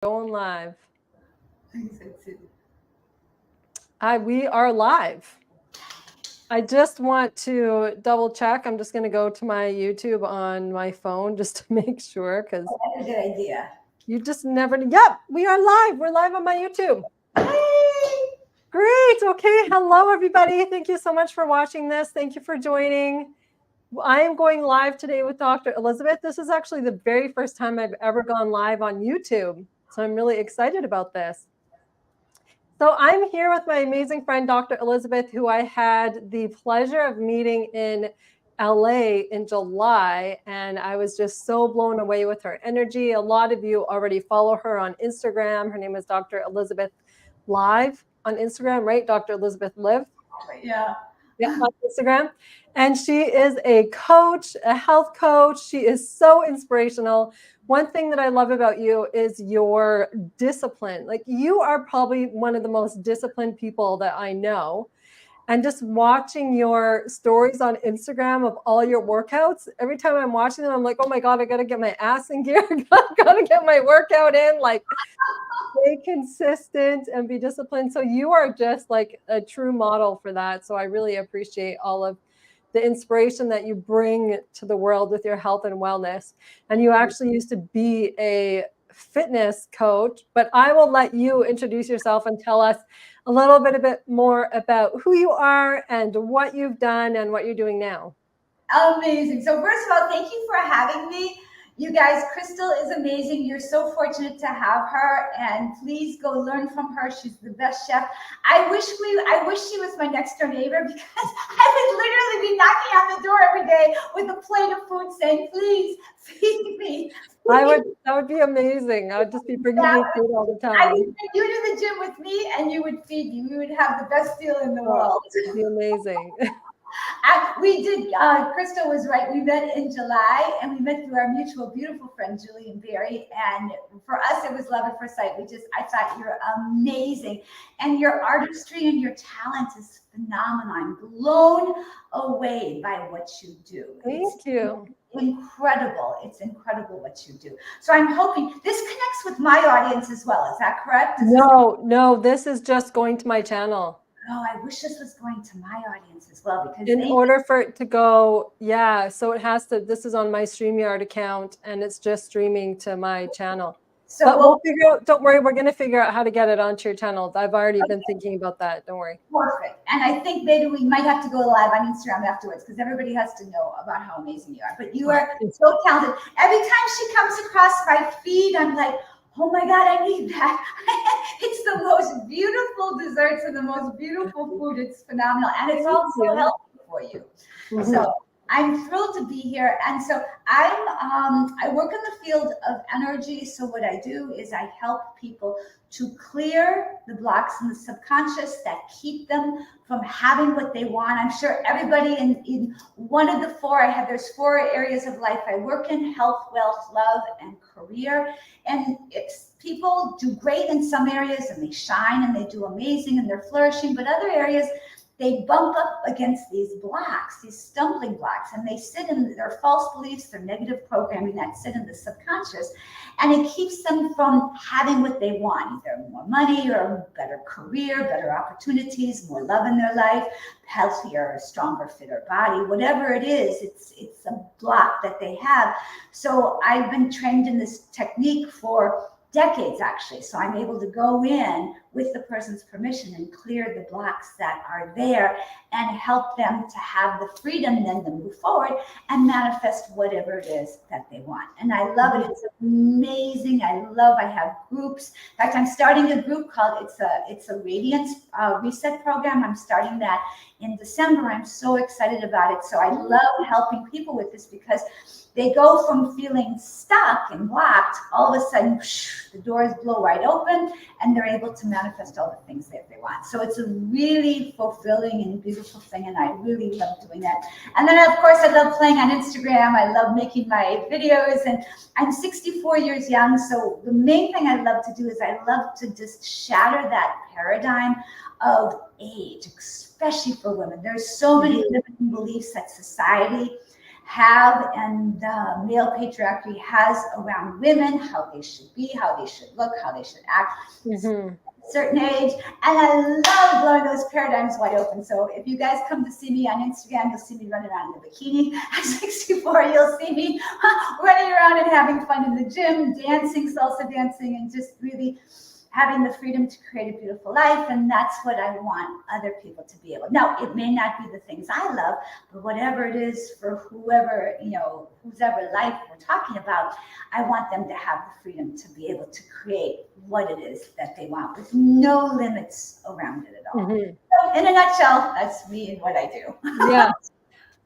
Going live. We are live. I just want to double check. I'm just going to go to my YouTube on my phone just to make sure, because that's a good idea. You just never. Yep, we are live. We're live on my YouTube. Yay! Great. Okay. Hello, everybody. Thank you so much for watching this. Thank you for joining. I am going live today with Dr. Elizabeth. This is actually the very first time I've ever gone live on YouTube. So I'm really excited about this. So I'm here with my amazing friend, Dr. Elizabeth, who I had the pleasure of meeting in LA in July. And I was just so blown away with her energy. A lot of you already follow her on Instagram. Her name is Dr. Elizabeth Live on Instagram, right? Dr. Elizabeth Live. Yeah. Yeah, on Instagram. And she is a coach, a health coach. She is so inspirational. One thing that I love about you is your discipline. Like, you are probably one of the most disciplined people that I know. And just watching your stories on Instagram of all your workouts, every time I'm watching them, I'm like, oh my God, I got to get my ass in gear. I got to get my workout in. Like, stay consistent and be disciplined. So you are just like a true model for that. So I really appreciate all of the inspiration that you bring to the world with your health and wellness. And you actually used to be a fitness coach, but I will let you introduce yourself and tell us a little bit more about who you are and what you've done and what you're doing now. Amazing. So first of all, thank you for having me. You guys, Crystal is amazing. You're so fortunate to have her, and please go learn from her. She's the best chef. I wish she was my next door neighbor, because I would literally be knocking on the door every day with a plate of food saying, please feed me. That would be amazing. I would just be bringing you food all the time. I would take you to the gym with me and you would feed me. We would have the best deal in the world. It would be amazing. We did. Crystal was right. We met in July, and we met through our mutual beautiful friend Julie and Barry. And for us, it was love at first sight. I thought you're amazing, and your artistry and your talent is phenomenal. I'm blown away by what you do. Thank you. Incredible. It's incredible what you do. So I'm hoping this connects with my audience as well. Is that correct? No, this is just going to my channel. Oh, I wish this was going to my audience as well, because in order for it to go, yeah, so it has to, this is on my StreamYard account and it's just streaming to my channel. So but we'll figure out, don't worry, we're going to figure out how to get it onto your channel. I've already been thinking about that. Don't worry. Perfect. And I think maybe we might have to go live on Instagram afterwards, because everybody has to know about how amazing you are. But you are so talented. Every time she comes across my feed, I'm like, oh my God, I need that. It's the most beautiful desserts and the most beautiful food. It's phenomenal. And it's also healthy for you. Mm-hmm. So I'm thrilled to be here. And so I work in the field of energy. So what I do is I help people to clear the blocks in the subconscious that keep them from having what they want. I'm sure everybody in one of the there's 4 areas of life I work in: health, wealth, love, and career. And people do great in some areas and they shine and they do amazing and they're flourishing, but other areas, they bump up against these blocks, these stumbling blocks, and they sit in their false beliefs, their negative programming that sit in the subconscious, and it keeps them from having what they want, either more money or a better career, better opportunities, more love in their life, healthier, stronger, fitter body, whatever it is, it's a block that they have. So I've been trained in this technique for decades, actually. So I'm able to go in with the person's permission and clear the blocks that are there and help them to have the freedom then to move forward and manifest whatever it is that they want. And I love it. It's amazing. I have groups. In fact, I'm starting a group called It's a Radiance Reset Program. I'm starting that in December. I'm so excited about it. So I love helping people with this, because they go from feeling stuck and blocked, all of a sudden, whoosh, the doors blow wide open, and they're able to manifest all the things that they want. So it's a really fulfilling and beautiful thing, and I really love doing that. And then, of course, I love playing on Instagram. I love making my videos, and I'm 64 years young, so the main thing I love to do is I love to just shatter that paradigm of age, especially for women. There's so many limiting beliefs that society have and the male patriarchy has around women, how they should be, how they should look, how they should act. Mm-hmm. Certain age, and I love blowing those paradigms wide open. So if you guys come to see me on Instagram, you'll see me running around in a bikini. At 64, you'll see me running around and having fun in the gym, dancing, salsa dancing, and just really having the freedom to create a beautiful life. And that's what I want other people to be able. Now, it may not be the things I love, but whatever it is for whoever, whose ever life we're talking about, I want them to have the freedom to be able to create what it is that they want with no limits around it at all. Mm-hmm. So in a nutshell, that's me and what I do. Yeah.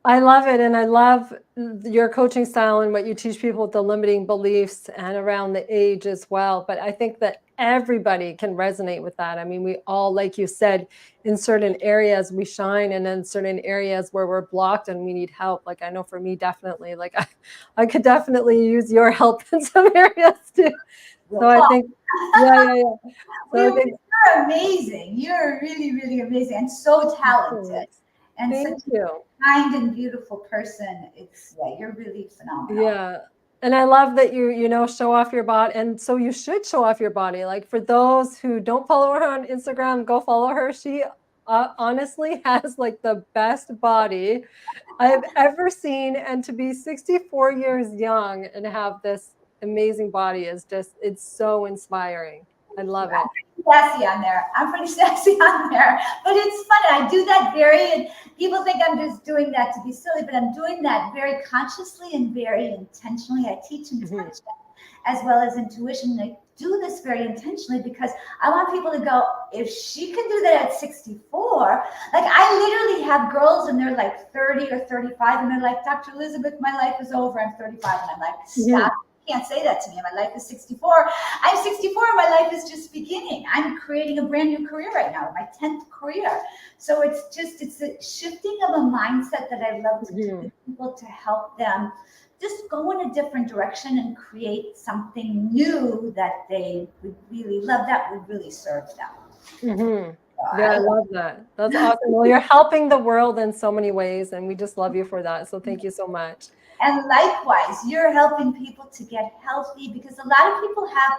I love it. And I love your coaching style and what you teach people with the limiting beliefs and around the age as well. But I think that everybody can resonate with that. I mean, we all, like you said, in certain areas we shine, and in certain areas where we're blocked and we need help. Like, I know for me, definitely, like I could definitely use your help in some areas too. So I think, yeah. So I think, You're amazing. You're really, really amazing and so talented. And thank such you. a kind and beautiful person. You're really phenomenal. Yeah. And I love that you show off your body. And so you should show off your body. Like, for those who don't follow her on Instagram, go follow her. She honestly has like the best body I've ever seen. And to be 64 years young and have this amazing body is just, it's so inspiring. I love it. Sassy on there. I'm pretty sassy on there, but it's fun. I do that and people think I'm just doing that to be silly, but I'm doing that very consciously and very intentionally. I teach intention as well as intuition. I do this very intentionally because I want people to go, if she can do that at 64, like I literally have girls and they're like 30 or 35 and they're like, Dr. Elizabeth, my life is over. I'm 35. And I'm like, stop. Can't say that to me. My life is 64. I'm 64. My life is just beginning. I'm creating a brand new career right now, my 10th career. So it's a shifting of a mindset that I love to do with people to help them just go in a different direction and create something new that they would really love, that would really serve them. Yeah, I love that. That's awesome. Well, you're helping the world in so many ways, and we just love you for that. So thank you so much. And likewise, you're helping people to get healthy because a lot of people have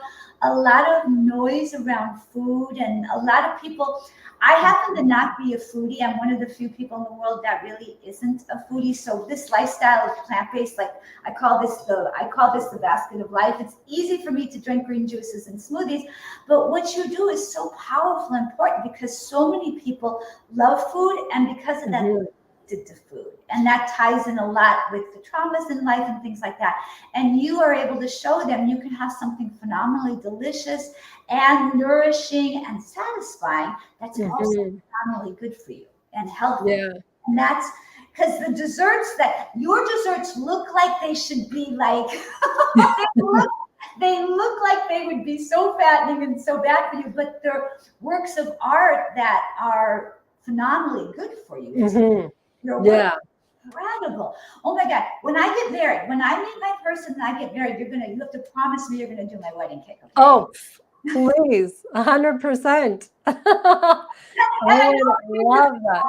a lot of noise around food, and a lot of people, I happen to not be a foodie. I'm one of the few people in the world that really isn't a foodie. So this lifestyle of plant-based, like I call this the basket of life. It's easy for me to drink green juices and smoothies, but what you do is so powerful and important because so many people love food, and because of that, to food, and that ties in a lot with the traumas in life and things like that. And you are able to show them you can have something phenomenally delicious and nourishing and satisfying that's also phenomenally good for you and healthy. And that's because your desserts look like they should be like they look like they would be so fattening and so bad for you, but they're works of art that are phenomenally good for you. Incredible. Oh my God. When I get married, when I meet my person and I get married, you have to promise me you're going to do my wedding cake. Okay? Oh, please. 100%. I would love that.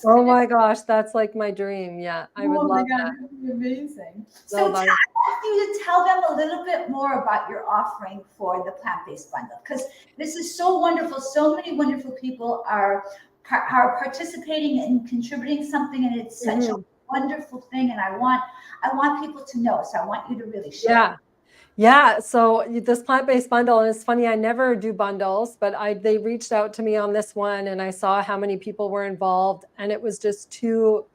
Oh my gosh. That's like my dream. Yeah. I would love that. That would be amazing. So I ask you to tell them a little bit more about your offering for the plant-based bundle, because this is so wonderful. So many wonderful people are participating and contributing something, and it's such a wonderful thing, and I want people to know, so I want you to really share. Yeah. So this plant-based bundle, and it's funny, I never do bundles, but they reached out to me on this one, and I saw how many people were involved, and it was just too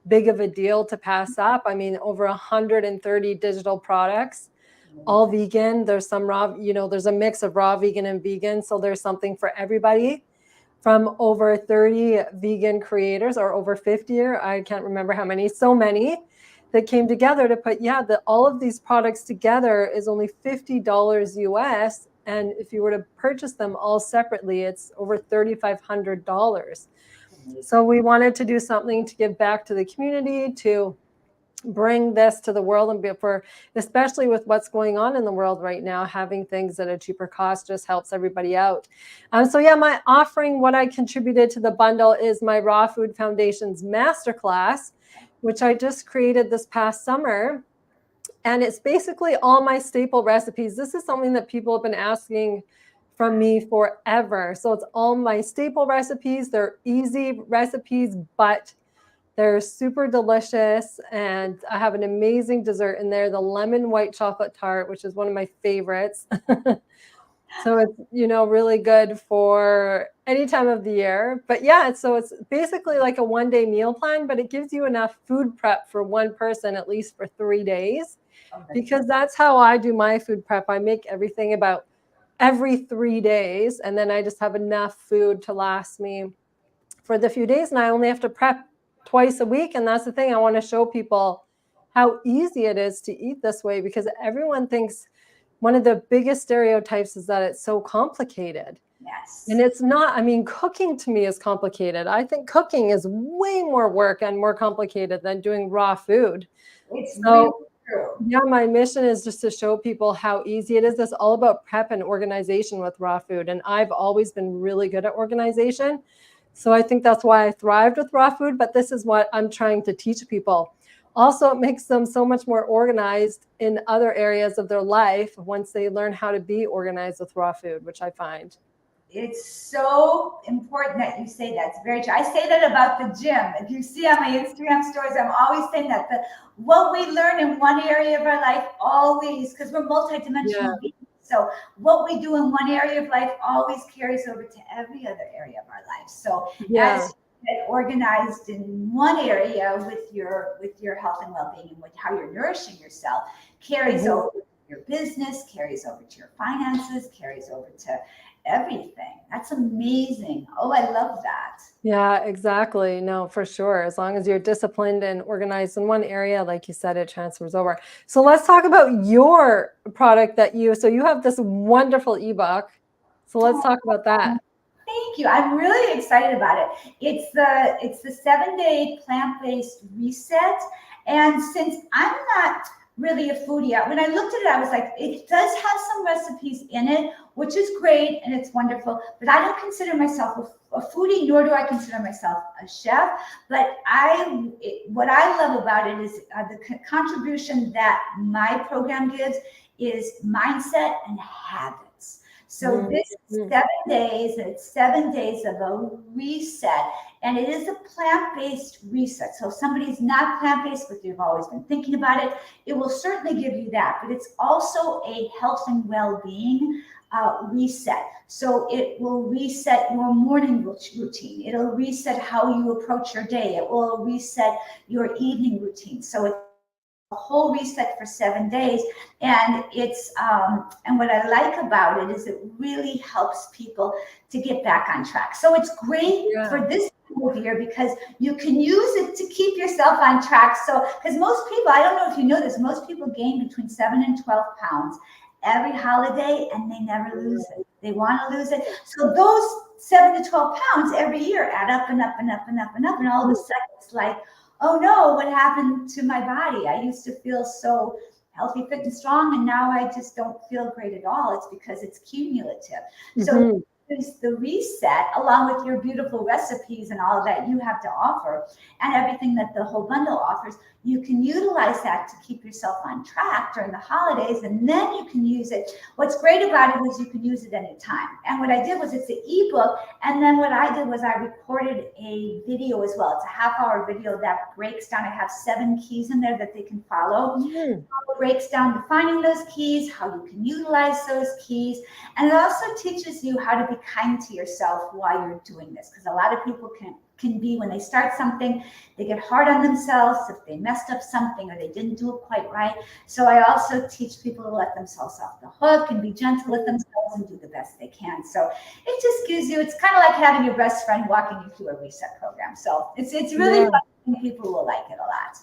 big of a deal to pass up. I mean, over 130 digital products, all vegan. There's some raw, there's a mix of raw, vegan, and vegan, so there's something for everybody. From over 30 vegan creators, or over 50, I can't remember how many, so many that came together to put, all of these products together is only $50 US. And if you were to purchase them all separately, it's over $3,500. So we wanted to do something to give back to the community, to bring this to the world, and especially with what's going on in the world right now, having things at a cheaper cost just helps everybody out. So my offering, what I contributed to the bundle, is my Raw Food Foundation's masterclass, which I just created this past summer. And it's basically all my staple recipes. This is something that people have been asking from me forever. So it's all my staple recipes. They're easy recipes, but they're super delicious. And I have an amazing dessert in there, the lemon white chocolate tart, which is one of my favorites. So it's, really good for any time of the year. But yeah, so it's basically like a 1-day meal plan, but it gives you enough food prep for one person, at least for 3 days, because that's how I do my food prep. I make everything about every 3 days, and then I just have enough food to last me for the few days. And I only have to prep twice a week. And that's the thing. I want to show people how easy it is to eat this way, because everyone thinks one of the biggest stereotypes is that it's so complicated. Yes. And it's not. I mean, cooking to me is complicated. I think cooking is way more work and more complicated than doing raw food. It's really So true. yeah, my mission is just to show people how easy it is. It's all about prep and organization with raw food. And I've always been really good at organization. So I think that's why I thrived with raw food. But this is what I'm trying to teach people. Also, it makes them so much more organized in other areas of their life once they learn how to be organized with raw food, which I find. It's so important that you say that. It's very true. I say that about the gym. If you see on my Instagram stories, I'm always saying that what we learn in one area of our life always, because we're multidimensional beings. So what we do in one area of life always carries over to every other area of our life. So as you get organized in one area with your health and well-being and with how you're nourishing yourself, carries over to your business, carries over to your finances, carries over to everything. That's amazing. Oh, I love that. Yeah, exactly. No, for sure. As long as you're disciplined and organized in one area, like you said, it transfers over. So let's talk about your product so you have this wonderful ebook. So let's talk about that. Thank you. I'm really excited about it. It's the 7-day plant-based reset. And since I'm not really a foodie, when I looked at it, I was like, it does have some recipes in it, which is great and it's wonderful. But I don't consider myself a foodie, nor do I consider myself a chef. But what I love about it is the contribution that my program gives is mindset and habits. So this is 7 days, and it's 7 days of a reset, and it is a plant-based reset. So if somebody's not plant-based, but you've always been thinking about it, it will certainly give you that. But it's also a health and well-being reset. So it will reset your morning routine. It'll reset how you approach your day. It will reset your evening routine. So it's a whole reset for 7 days. And and what I like about it is it really helps people to get back on track. So it's great for this time of year because you can use it to keep yourself on track. So, because most people, I don't know if you know this, most people gain between 7 and 12 pounds every holiday and they never lose it. They want to lose it. So those 7 to 12 pounds every year add up and up and up and up and up. And all of a sudden it's like, oh no, what happened to my body? I used to feel so healthy, fit, and strong, and now I just don't feel great at all. It's because it's cumulative. So there's the reset, along with your beautiful recipes and all that you have to offer, and everything that the whole bundle offers. You can utilize that to keep yourself on track during the holidays, and then you can use it. What's great about it is you can use it anytime. And what I did was it's an ebook, and then what I did was I recorded a video as well. It's a half-hour video that breaks down. I have 7 keys in there that they can follow. It breaks down defining those keys, how you can utilize those keys, and it also teaches you how to be kind to yourself while you're doing this, because a lot of people can be, when they start something, they get hard on themselves if they messed up something or they didn't do it quite right. So I also teach people to let themselves off the hook and be gentle with themselves and do the best they can. So it just gives you, it's kind of like having your best friend walking you through a reset program. So it's really fun, and people will like it a lot.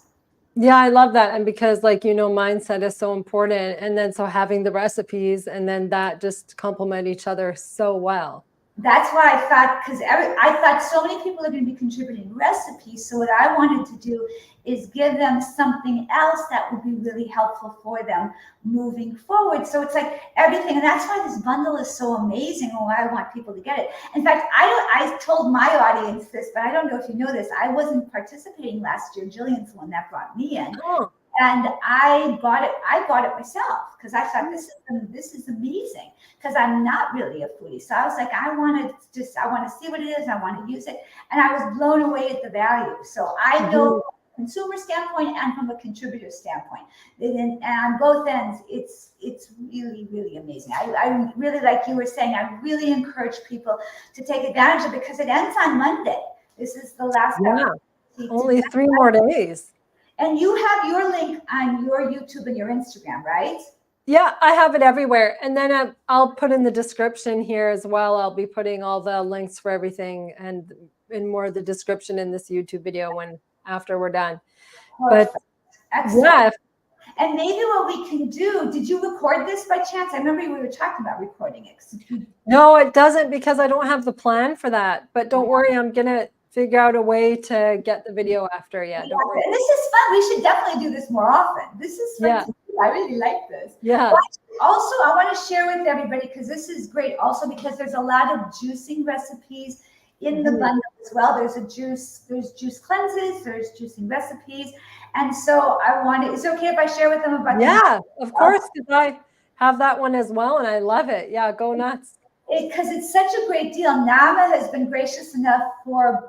Yeah, I love that. And because mindset is so important. And then so having the recipes and then that just complement each other so well. That's why I thought, because I thought so many people are going to be contributing recipes. So what I wanted to do is give them something else that would be really helpful for them moving forward. So it's like everything, and that's why this bundle is so amazing, and why I want people to get it. In fact, I told my audience this, but I don't know if you know this. I wasn't participating last year. Jillian's the one that brought me in. Oh. And I bought it. I bought it myself because I thought this is amazing. Because I'm not really a foodie, so I was like, I want to see what it is. I want to use it, and I was blown away at the value. So I know from a consumer standpoint and from a contributor standpoint, and on both ends, it's really really amazing. I really, like you were saying, I really encourage people to take advantage of it because it ends on Monday. This is the last. Yeah, only 3 more days. And you have your link on your YouTube and your Instagram, right? Yeah, I have it everywhere. And then I'll put in the description here as well. I'll be putting all the links for everything and in more of the description in this YouTube video after we're done. Perfect. But excellent. Yeah. And maybe what we can do, did you record this by chance? I remember we were talking about recording it. No, it doesn't, because I don't have the plan for that. But don't worry, I'm going to figure out a way to get the video after. Yeah, don't worry. And this is fun. We should definitely do this more often. This is fun. Yeah. I really like this. Yeah. Also, I want to share with everybody, because this is great also because there's a lot of juicing recipes in the bundle as well. There's juice cleanses, there's juicing recipes. And so is it okay if I share with them about of course, because I have that one as well and I love it. Yeah, go nuts. Because it's such a great deal. Nama has been gracious enough for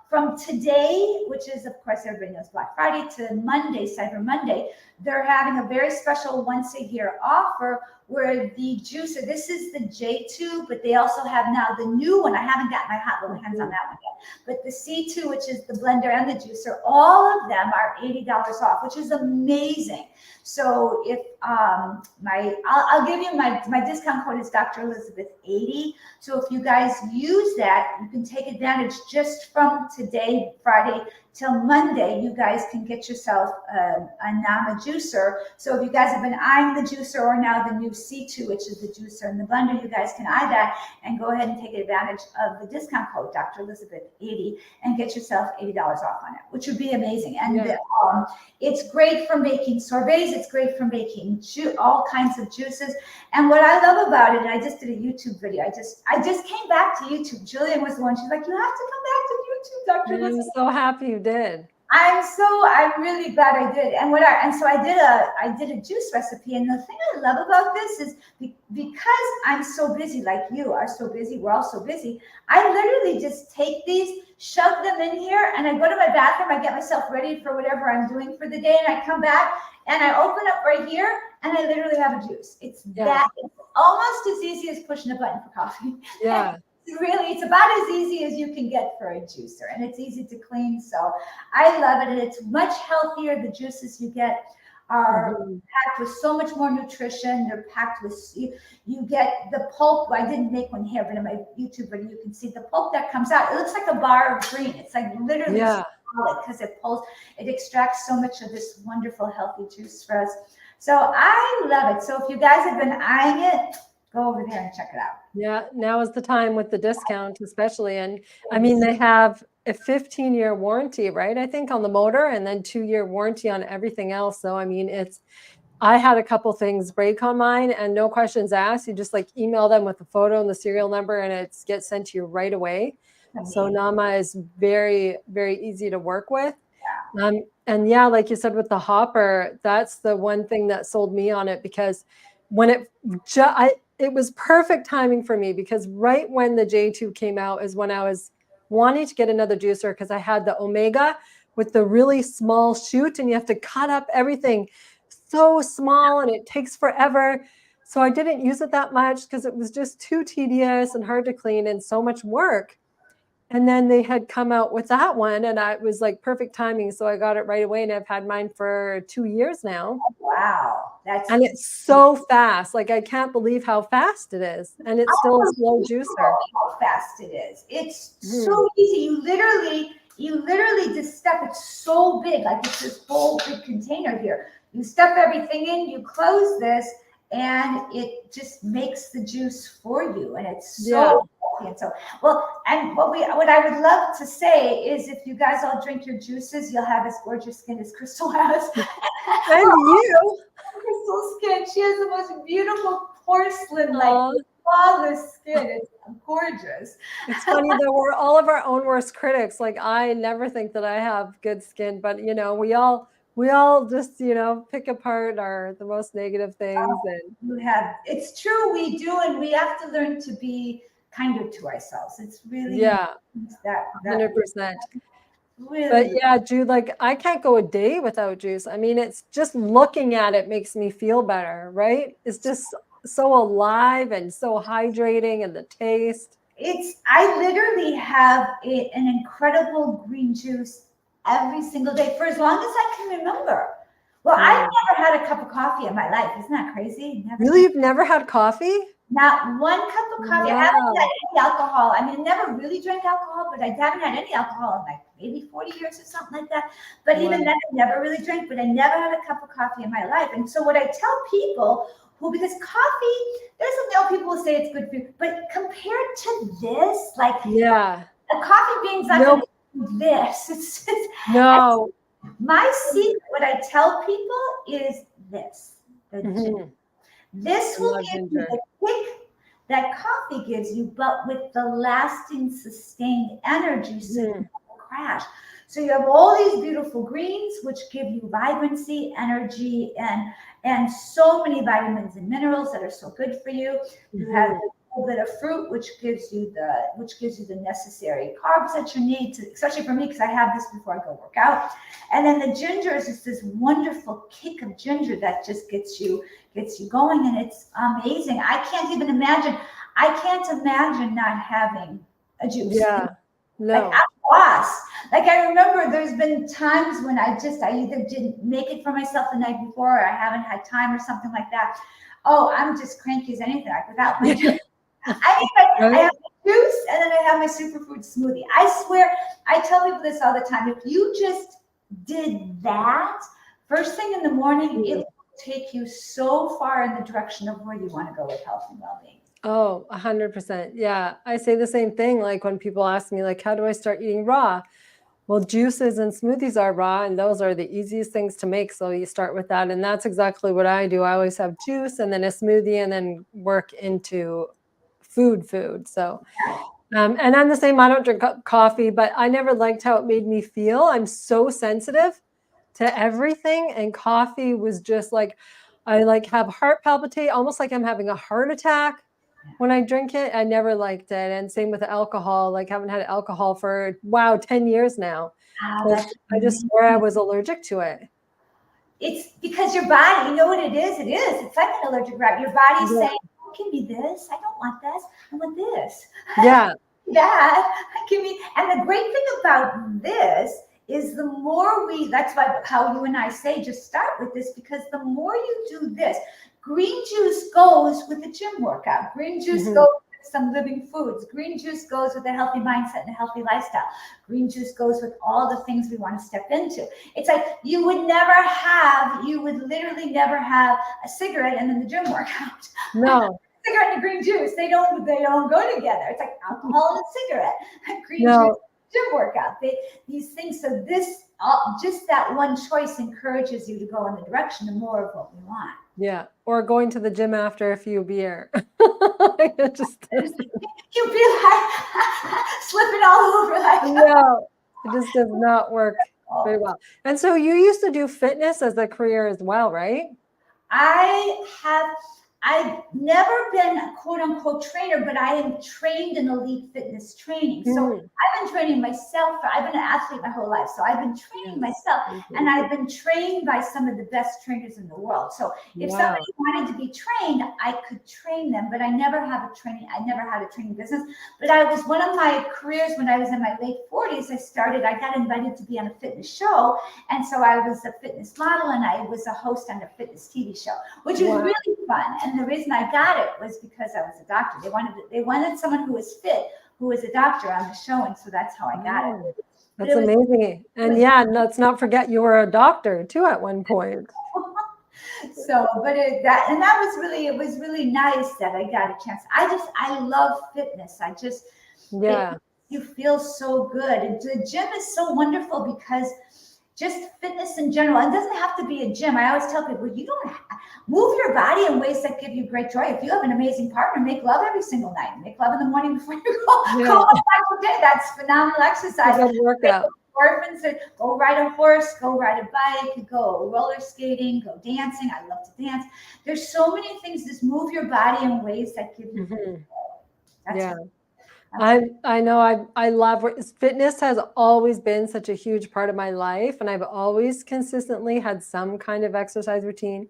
from today, which is, of course, everybody knows Black Friday, to Monday, Cyber Monday, they're having a very special once-a-year offer where the juicer, this is the J2, but they also have now the new one. I haven't got my hot little hands on that one yet. But the C2, which is the blender and the juicer, all of them are $80 off, which is amazing. So if I'll give you my discount code is Dr. Elizabeth 80. So if you guys use that, you can take advantage just from today, Friday, till Monday. You guys can get yourself a Nama juicer. So if you guys have been eyeing the juicer, or now the new C2, which is the juicer and the blender, you guys can eye that and go ahead and take advantage of the discount code Dr. Elizabeth 80 and get yourself $80 off on it, which would be amazing. And it's great for making sorbets. It's great for making all kinds of juices. And what I love about it, and I just did a YouTube video. I just came back to YouTube. Jillian was the one. She's like, you have to come back to YouTube, Dr. Elizabeth. I'm so happy you did. I'm really glad I did. And so I did a juice recipe. And the thing I love about this is because I'm so busy, like you are so busy, we're all so busy, I literally just take these, shove them in here, and I go to my bathroom, I get myself ready for whatever I'm doing for the day, and I come back and I open up right here and I literally have a juice. It's almost as easy as pushing a button for coffee. Yeah. Really, it's about as easy as you can get for a juicer, and it's easy to clean. So I love it, and it's much healthier. The juices you get are packed with so much more nutrition. They're packed with, you get the pulp. I didn't make one here, but in my YouTube video, you can see the pulp that comes out. It looks like a bar of green. It's like literally solid because it extracts so much of this wonderful, healthy juice for us. So I love it. So if you guys have been eyeing it, go over there and check it out. Yeah, now is the time with the discount, especially. And I mean, they have a 15-year warranty, right? I think on the motor, and then 2-year warranty on everything else. So, I mean, I had a couple things break on mine and no questions asked. You just like email them with the photo and the serial number and it gets sent to you right away. So Nama is very, very easy to work with. And yeah, like you said, with the hopper, that's the one thing that sold me on it, because when it was perfect timing for me, because right when the J2 came out is when I was wanting to get another juicer, because I had the Omega with the really small chute and you have to cut up everything so small and it takes forever. So I didn't use it that much because it was just too tedious and hard to clean and so much work. And then they had come out with that one and it was like perfect timing. So I got it right away and I've had mine for 2 years now. Wow. And it's so fast. Like, I can't believe how fast it is. And it's still a slow juicer. How fast it is. It's so easy. You literally just stuff it so big. Like it's this whole big container here. You stuff everything in, you close this, and it just makes the juice for you. And it's so healthy. And so, well, and what I would love to say is, if you guys all drink your juices, you'll have as gorgeous skin as Crystal has. And you. Crystal's skin. She has the most beautiful porcelain, like Aw. flawless skin. It's gorgeous. It's funny though, we're all of our own worst critics. Like I never think that I have good skin, but we all just, pick apart the most negative things and You have, it's true, we do, and we have to learn to be kinder to ourselves. It's really yeah, important that 100%. But really, yeah, Jude, like I can't go a day without juice. I mean, it's just looking at it makes me feel better, right? It's just so alive and so hydrating and the taste. I literally have an incredible green juice every single day for as long as I can remember. Well, I've Mm. never had a cup of coffee in my life. Isn't that crazy? Never. Really, you've never had coffee? Not one cup of coffee. I haven't Wow. had any alcohol. I mean, I never really drank alcohol, but I haven't had any alcohol in like maybe 40 years or something like that. But even Wow. then, I never really drank, but I never had a cup of coffee in my life. And so what I tell people because coffee, there's people who say it's good for you, but compared to this, like Yeah. a coffee bean's not No, going to do this. no. My secret, what I tell people is this. Mhm. This I will love give you ginger. the kick that coffee gives you, but with the lasting, sustained energy so you Mhm. don't crash. So you have all these beautiful greens, which give you vibrancy, energy, and so many vitamins and minerals that are so good for you. You have Mhm. a little bit of fruit, which gives you the necessary carbs that you need to, especially for me, because I have this before I go work out. And then the ginger is just this wonderful kick of ginger that just gets you going, and it's amazing. I can't imagine not having a juice. Yeah. Like No. I'm lost. Like I remember there's been times when I either didn't make it for myself the night before, or I haven't had time or something like that. Oh, I'm just cranky as anything. Like without my juice. I Right? have my juice and then I have my superfood smoothie. I swear, I tell people this all the time. If you just did that first thing in the morning, it Mm. will take you so far in the direction of where you want to go with health and well-being. Oh, 100%. Yeah. I say the same thing. Like when people ask me, like, how do I start eating raw? Well, juices and smoothies are raw, and those are the easiest things to make. So you start with that. And that's exactly what I do. I always have juice and then a smoothie and then work into food. So, and I'm the same. I don't drink coffee, but I never liked how it made me feel. I'm so sensitive to everything. And coffee was just like, I like have heart palpitate, almost like I'm having a heart attack when I drink it. I never liked it. And same with alcohol, like haven't had alcohol for, wow, 10 years now. Ah, Because that's I just amazing. swore I was allergic to it. It's because your body, you know what it is? It is. It's like an allergic reaction. Your body's Yeah. saying, oh, give me this. I don't want this. I want this. Yeah. That. Give me. And the great thing about this is the more that's why how you and I say just start with this, because the more you do this, green juice goes with a gym workout. Green juice Mhm. goes with some living foods. Green juice goes with a healthy mindset and a healthy lifestyle. Green juice goes with all the things we want to step into. It's like you would literally never have a cigarette and then the gym workout. No, Cigarette and green juice, they don't go together. It's like alcohol and a cigarette. Green juice, no. gym workout. These things. So this, just that one choice encourages you to go in the direction of more of what we want. Yeah. Or going to the gym after a few beer. It just doesn't. You'd be like slipping all over like. No, it just does not work very Oh. well. And so you used to do fitness as a career as well, right? I've never been a quote unquote trainer, but I am trained in elite fitness training. So Mm, I've been training myself. I've been an athlete my whole life. So I've been training yes. myself, Mhm. and I've been trained by some of the best trainers in the world. So if somebody Wow. wanted to be trained, I could train them, but I never had a training business. But I was, one of my careers when I was in my late 40s, I got invited to be on a fitness show. And so I was a fitness model and I was a host on a fitness TV show, which was Wow. really fun. And the reason I got it was because I was a doctor. They wanted someone who was fit, who was a doctor on the show. And so that's how I got Oh, it. But that's amazing. And yeah, let's not forget you were a doctor too at one point. So, but it was really nice that I got a chance. I love fitness. It Yeah. you feel so good. And the gym is so wonderful because just fitness in general. It doesn't have to be a gym. I always tell people, you don't move your body in ways that give you great joy. If you have an amazing partner, make love every single night. Make love in the morning before you Yeah. go on day. That's phenomenal exercise. A good workout. Orphans, go ride a horse, go ride a bike, go roller skating, go dancing. I love to dance. There's so many things. Just move your body in ways that give you. Mhm. That's Yeah. that's I know I love fitness has always been such a huge part of my life, and I've always consistently had some kind of exercise routine.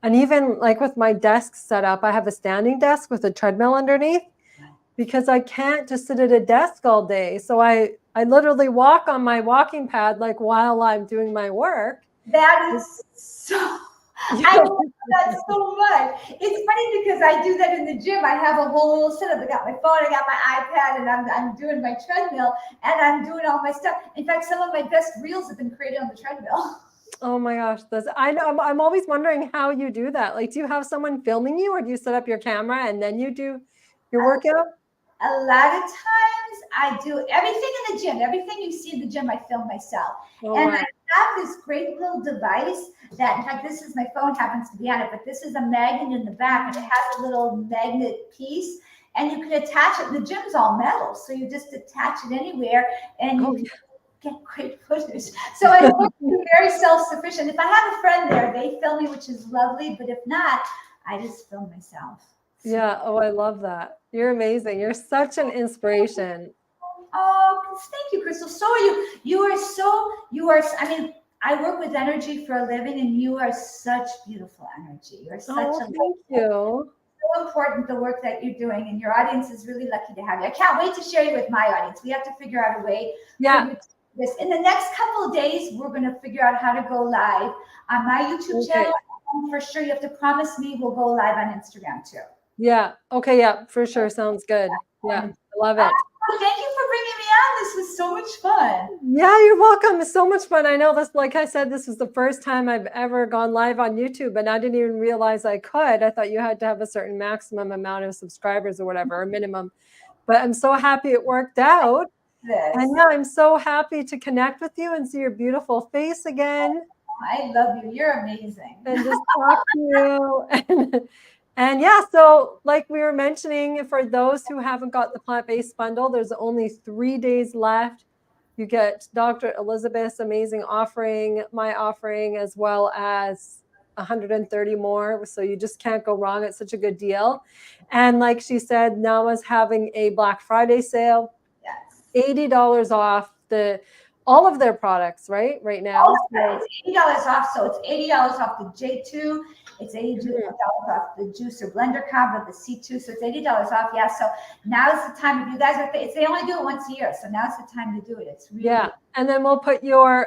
And even like with my desk set up, I have a standing desk with a treadmill underneath because I can't just sit at a desk all day. So I literally walk on my walking pad like while I'm doing my work. that is so. Yeah. I love that so much. It's funny because I do that in the gym. I have a whole little setup. I got my phone, I got my iPad, and I'm doing my treadmill, and I'm doing all my stuff. In fact, some of my best reels have been created on the treadmill. Oh my gosh, I know I'm always wondering how you do that. Like, do you have someone filming you, or do you set up your camera and then you do your workout? A lot of times I do everything in the gym. Everything you see in the gym, I film myself. Oh And wow. I have this great little device that, in fact, this is my phone happens to be on it, but this is a magnet in the back and it has a little magnet piece and you can attach it. The gym's all metal, so you just attach it anywhere and Oh you can get great footage. So I work very self-sufficient. If I have a friend there, they film me, which is lovely. But if not, I just film myself. yeah. Oh, I love that. You're amazing. You're such an inspiration. Oh, thank you, Crystal. So are you. I mean, I work with energy for a living, and you are such beautiful energy. You're such Oh, a thank you. so important the work that you're doing, and your audience is really lucky to have you. I can't wait to share you with my audience. We have to figure out a way for Yeah. you to do this. In the next couple of days, we're going to figure out how to go live on my YouTube Okay. channel. And for sure, you have to promise me we'll go live on Instagram too. Yeah. Okay. Yeah, for sure. Sounds good. Yeah. I love it. Oh, thank you for bringing me on. This was so much fun. Yeah, you're welcome. It's so much fun. I know this, like I said, this is the first time I've ever gone live on YouTube, and I didn't even realize I could. I thought you had to have a certain maximum amount of subscribers or whatever, or minimum. But I'm so happy it worked out. And This. yeah, I'm so happy to connect with you and see your beautiful face again I love you. You're amazing. and just talk to you. And yeah, so like we were mentioning, for those who haven't got the plant-based bundle, there's only 3 days left. You get Dr. Elizabeth's amazing offering, my offering, as well as 130 more. So you just can't go wrong. It's such a good deal. And like she said, Nama's having a Black Friday sale, Yes. $80 off all of their products, right now. So it's $80 off. So it's $80 off the J2. It's $80 Mhm. off the juicer blender combo, the C2. So it's $80 off. Yeah. So now's the time. If you guys are, they only do it once a year. So now's the time to do it. It's really. Yeah. And then we'll put your,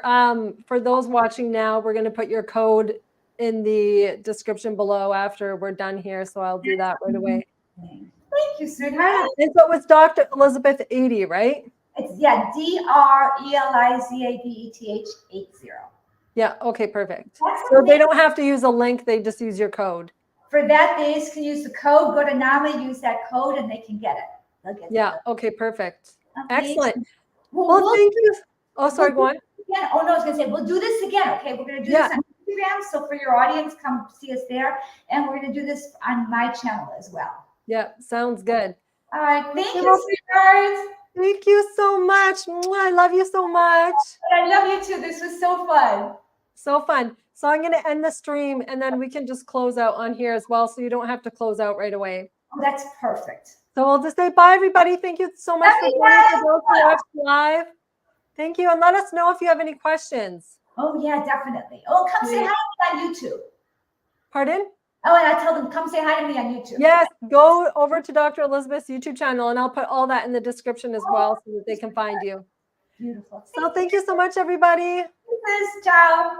for those watching now, we're going to put your code in the description below after we're done here. So I'll do that right away. Thank you, sweetheart. And so it was Dr. Elizabeth 80, right? It's DRELIZABETH 80. Yeah. Okay, perfect. That's So they amazing. don't have to use a link. They just use your code. For that, they just can use the code. Go to Nama, use that code, and they can get it. They'll get Yeah. it. Okay, perfect. Okay. Excellent. Well, Well, thank you. Oh, sorry, go on. Again. Oh no, I was gonna say we'll do this again. Okay, we're gonna do this on Instagram. So for your audience, come see us there, and we're gonna do this on my channel as well. Yeah, sounds good. All right, thank you, sweetheart. Thank you so much. Mwah, I love you so much. I love you too. This was so fun. So fun. So I'm going to end the stream and then we can just close out on here as well. So you don't have to close out right away. Oh, that's perfect. So we'll just say bye, everybody. Thank you so much for joining for those who watched live. Thank you. And let us know if you have any questions. Oh, yeah, definitely. Oh, come say hi to me on YouTube. Pardon? Oh, and I tell them, come say hi to me on YouTube. Yes, go over to Dr. Elizabeth's YouTube channel and I'll put all that in the description as well so that they can find you. Beautiful. So thank you so much, everybody. Ciao.